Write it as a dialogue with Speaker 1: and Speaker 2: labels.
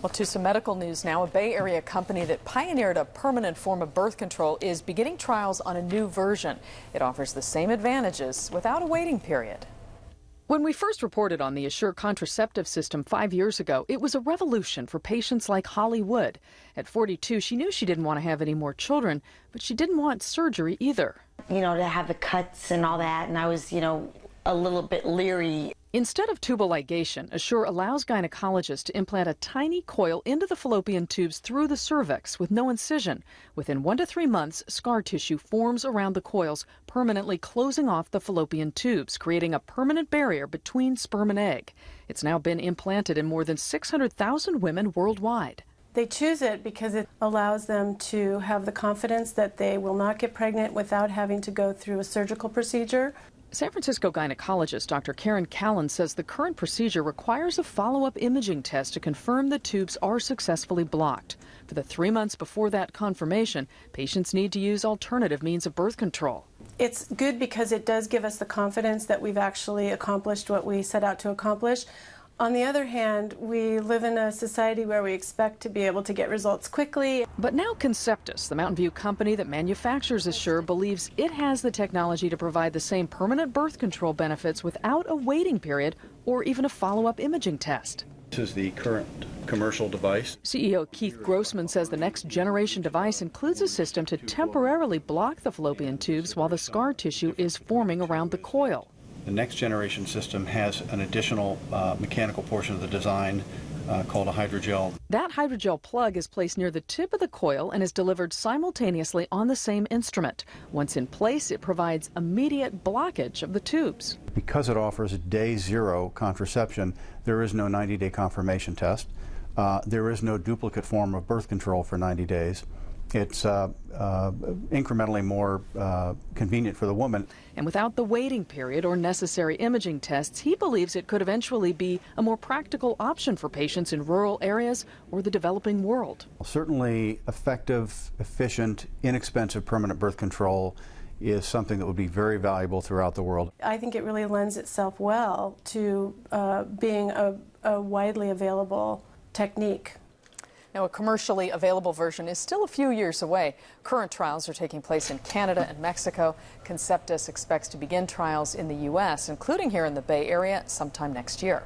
Speaker 1: Well, to some medical news now. A Bay Area company that pioneered a permanent form of birth control is beginning trials on a new version. It offers the same advantages without a waiting period. When we first reported on the Essure contraceptive system 5 years ago, it was a revolution for patients like Holly Wood. At 42, she knew she didn't want to have any more children, but she didn't want surgery either.
Speaker 2: You know, to have the cuts and all that, and I was, a little bit leery.
Speaker 1: Instead of tubal ligation, Essure allows gynecologists to implant a tiny coil into the fallopian tubes through the cervix with no incision. Within 1 to 3 months, scar tissue forms around the coils, permanently closing off the fallopian tubes, creating a permanent barrier between sperm and egg. It's now been implanted in more than 600,000 women worldwide.
Speaker 3: They choose it because it allows them to have the confidence that they will not get pregnant without having to go through a surgical procedure.
Speaker 1: San Francisco gynecologist Dr. Karen Callan says the current procedure requires a follow-up imaging test to confirm the tubes are successfully blocked. For the 3 months before that confirmation, patients need to use alternative means of birth control.
Speaker 3: It's good because it does give us the confidence that we've actually accomplished what we set out to accomplish. On the other hand, we live in a society where we expect to be able to get results quickly.
Speaker 1: But now Conceptus, the Mountain View company that manufactures Essure, believes it has the technology to provide the same permanent birth control benefits without a waiting period or even a follow-up imaging test.
Speaker 4: This is the current commercial device.
Speaker 1: CEO Keith Grossman says the next generation device includes a system to temporarily block the fallopian tubes while the scar tissue is forming around the coil.
Speaker 4: The next generation system has an additional mechanical portion of the design called a hydrogel.
Speaker 1: That hydrogel plug is placed near the tip of the coil and is delivered simultaneously on the same instrument. Once in place, it provides immediate blockage of the tubes.
Speaker 5: Because it offers day 0 contraception, there is no 90-day confirmation test. There is no duplicate form of birth control for 90 days. It's incrementally more convenient for the woman.
Speaker 1: And without the waiting period or necessary imaging tests, he believes it could eventually be a more practical option for patients in rural areas or the developing world.
Speaker 5: Certainly effective, efficient, inexpensive permanent birth control is something that would be very valuable throughout the world.
Speaker 3: I think it really lends itself well to being a widely available technique.
Speaker 1: Now, a commercially available version is still a few years away. Current trials are taking place in Canada and Mexico. Conceptus expects to begin trials in the U.S., including here in the Bay Area, sometime next year.